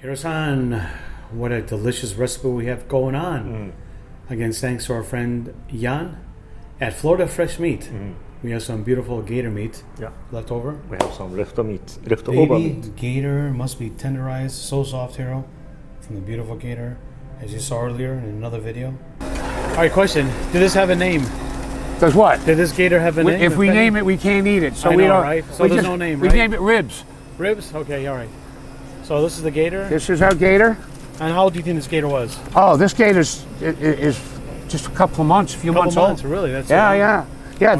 Hiro-san, what a delicious recipe we have going on. Again, thanks to our friend Jan at Florida Fresh Meat. We have some beautiful gator meat left over. We have some leftover Baby meat. gator must be tenderized, so soft, Hiro, from the beautiful gator, as you saw earlier in another video. All right, question: did this have a name? Does what? Did this gator have a name? If we name it, we can't eat it. So I we know, don't. right? So there's no name, We right? name it Ribs. Ribs? Okay, all right. So this is the gator. This is our gator. And how old do you think this gator was? Oh, this gator's is just a couple of months, a few months old. Really? That's Yeah. Okay.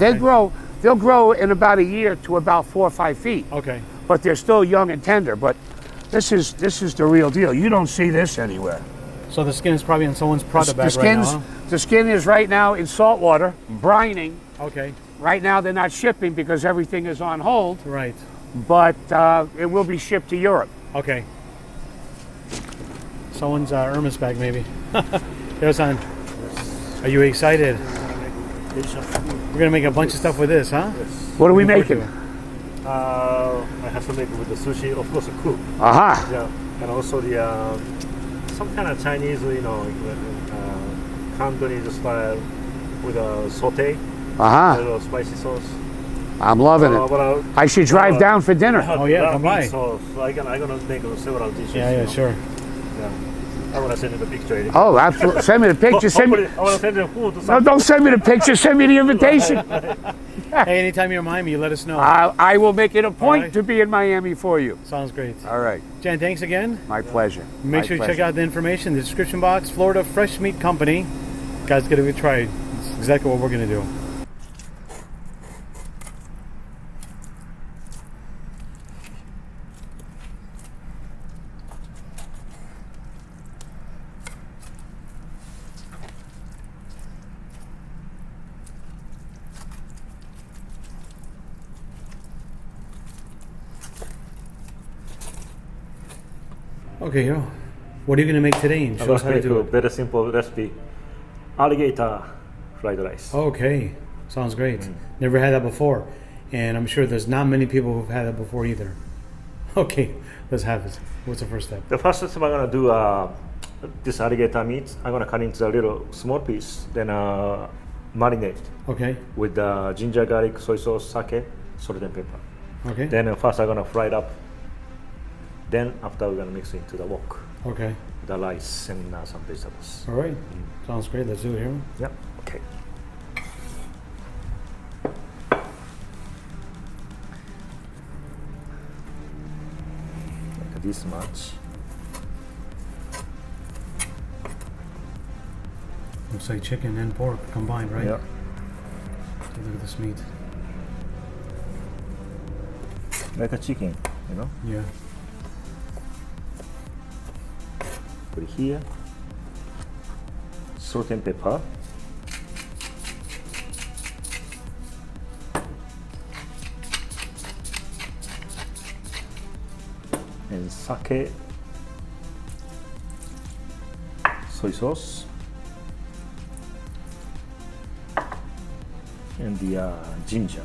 They'll grow in about a year to about 4 or 5 feet. Okay. But they're still young and tender. But this is the real deal. You don't see this anywhere. So the skin is probably in someone's product bag right now, huh? The skin is right now in salt water, brining. Okay. Right now they're not shipping because everything is on hold. Right. But it will be shipped to Europe. Okay. Someone's Hermes bag, maybe. Hiro-san, are you excited? We're gonna make a bunch of stuff with this, huh? What are we making? I have to make it with the sushi, of course, cook. Aha. Yeah, and also the some kind of Chinese, Cantonese style with a saute, a little spicy sauce. I'm loving it. I should drive down for dinner. Oh yeah, come by. So I'm gonna make several dishes. Yeah, sure. Yeah. I want to send you the picture. Oh, absolutely. Send me the picture. I want to send you food. No, don't send me the picture. Send me the invitation. Hey, anytime you're in Miami, you let us know. I will make it a point to be in Miami for you. Sounds great. All right. Jen, thanks again. My pleasure. Make sure you check out the information in the description box. Florida Fresh Meat Company. Guys, get a good try. It's exactly what we're going to do. Okay, Hiro, what are you going to make today? And show us how to do it. Very simple recipe: alligator fried rice. Okay, sounds great. Never had that before, and I'm sure there's not many people who've had that before either. Okay, let's have it. What's the first step? The first step I'm gonna do this alligator meat. I'm gonna cut into a little small piece, then marinate. Okay. With ginger, garlic, soy sauce, sake, salt and pepper. Okay. Then first I'm gonna fry it up. Then after we're gonna mix it into the wok. Okay. The rice and some vegetables. All right. Sounds great. Let's do it, Hiro. Yeah. Okay. Like this much. Looks like chicken and pork combined, right? Yeah. Look at this meat. Like a chicken, you know? Yeah. Put it here. Salt and pepper. And sake. Soy sauce. And the ginger.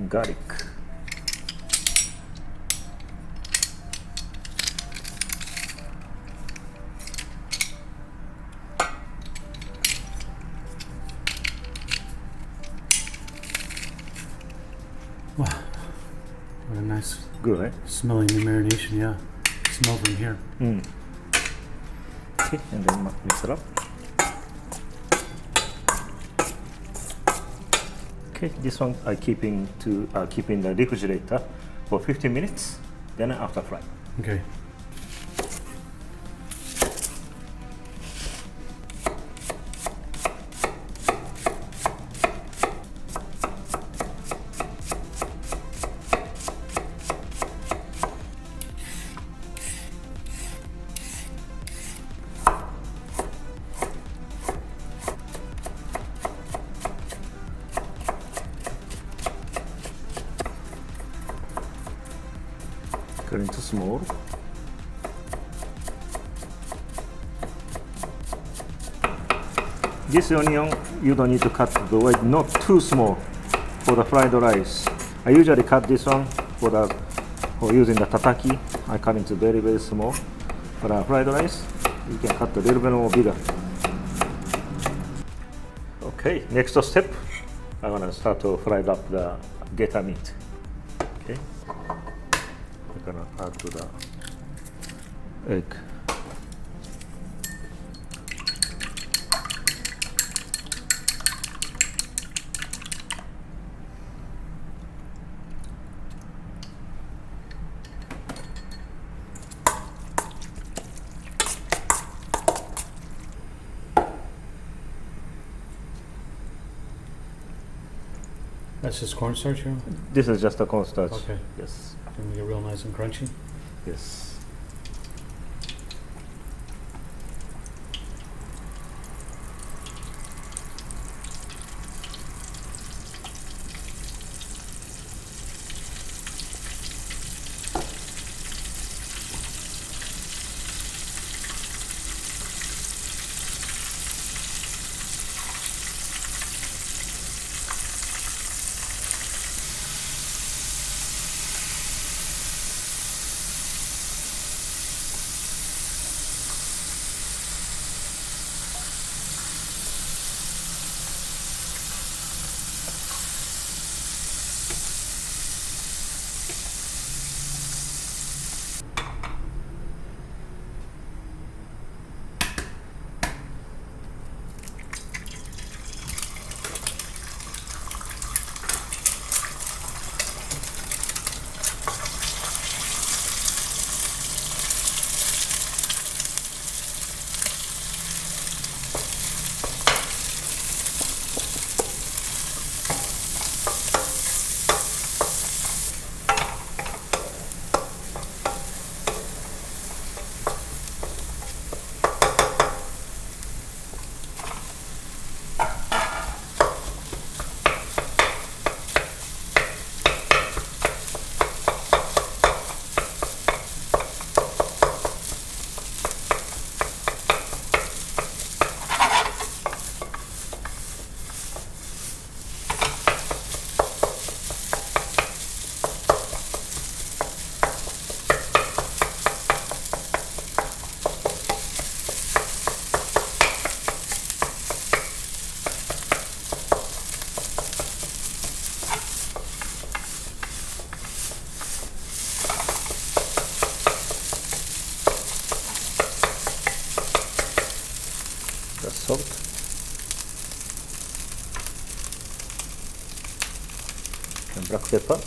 Garlic. Wow. What a nice Good, right? smelling the marination, yeah. Smell from here. Okay, and then mix it up. Okay, this one I keep in the refrigerator for 15 minutes. Then after fry. Okay. cut into small. This onion, you don't need to cut the way not too small for the fried rice. I usually cut this one for using the tataki. I cut into very, very small. For fried rice, you can cut a little bit more bigger. Okay, next step, I'm gonna start to fry up the gator meat. Okay, I'm gonna add to the egg. That's just cornstarch, you know? This is just a cornstarch. Okay. Yes. To make it real nice and crunchy. Yes. The salt. And black pepper.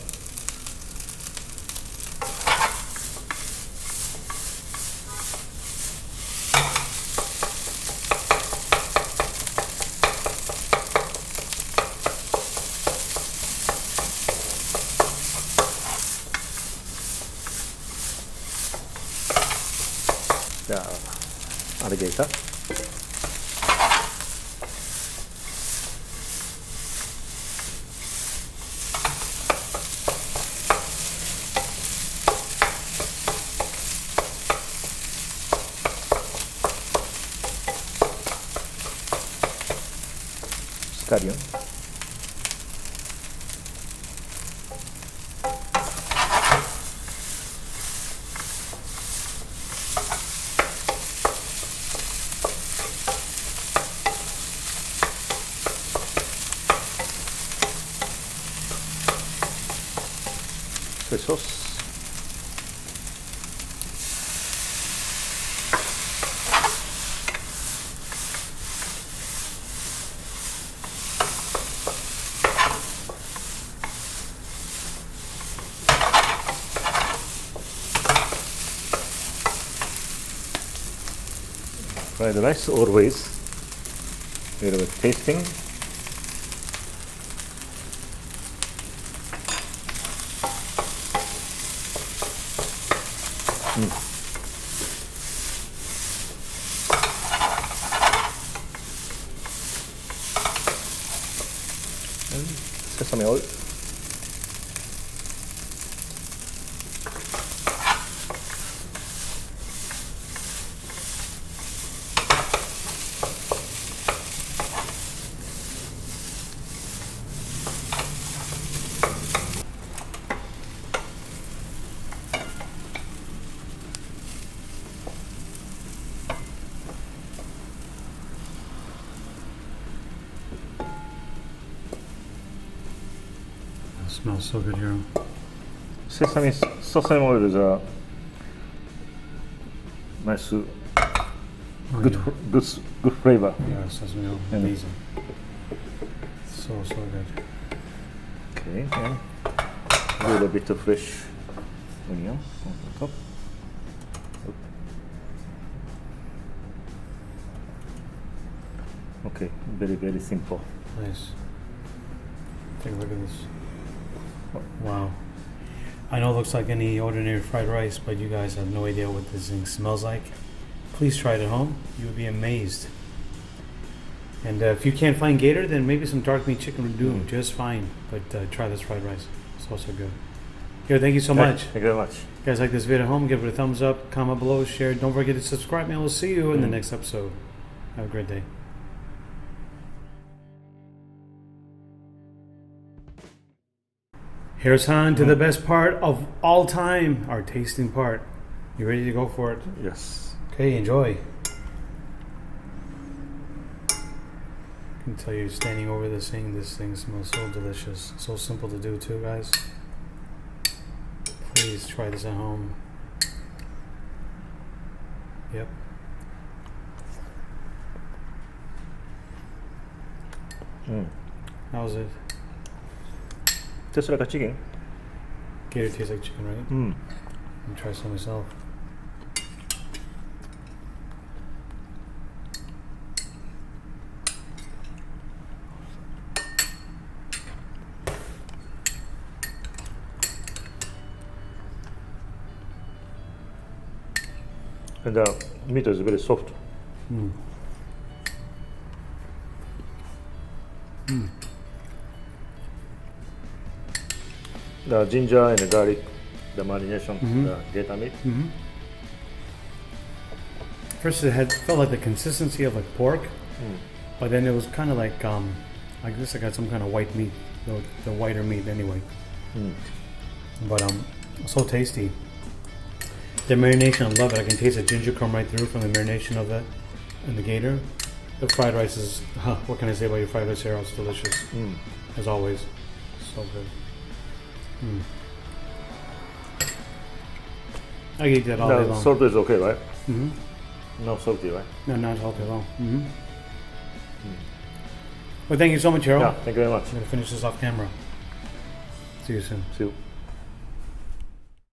The alligator. Scallion. Soy sauce. Fried rice always a little bit tasting. And sesame oil. It smells so good here. Sesame oil is a nice, good, yeah. good flavor. Yeah, sesame oil, amazing. So good. Okay, and a little bit of fresh onion on the top. Okay, very simple. Nice. Take a look at this. Wow. I know it looks like any ordinary fried rice, but you guys have no idea what this thing smells like. Please try it at home. You would be amazed. And if you can't find gator, then maybe some dark meat chicken would do just fine. But try this fried rice. It's also good. Here, thank you so much. Thank you very much. If you guys like this video at home, give it a thumbs up, comment below, share. Don't forget to subscribe, and we'll see you in the next episode. Have a great day. Here's on to the best part of all time, our tasting part. You ready to go for it? Yes. Okay, enjoy. I can tell you, standing over this thing smells so delicious. So simple to do too, guys. Please try this at home. Yep. How was it? Tastes like a chicken. Gator tastes like chicken, right? Mm. I'll try some myself. And the meat is very soft. Mm. Mm. The ginger and the garlic, the marination, the gator meat. Mm-hmm. First, it felt like the consistency of like pork, but then it was kind of like this. I got some kind of white meat, the whiter meat anyway. But so tasty. The marination, I love it. I can taste the ginger come right through from the marination of it and the gator. The fried rice is, what can I say about your fried rice here? It's delicious, as always. So good. I can eat that all day The long. salt is okay, right? Mm-hmm. No salty, right? No, not salty at all. Mm-hmm. Well, thank you so much, Hiro. Yeah, thank you very much. I'm going to finish this off camera. See you soon. See you.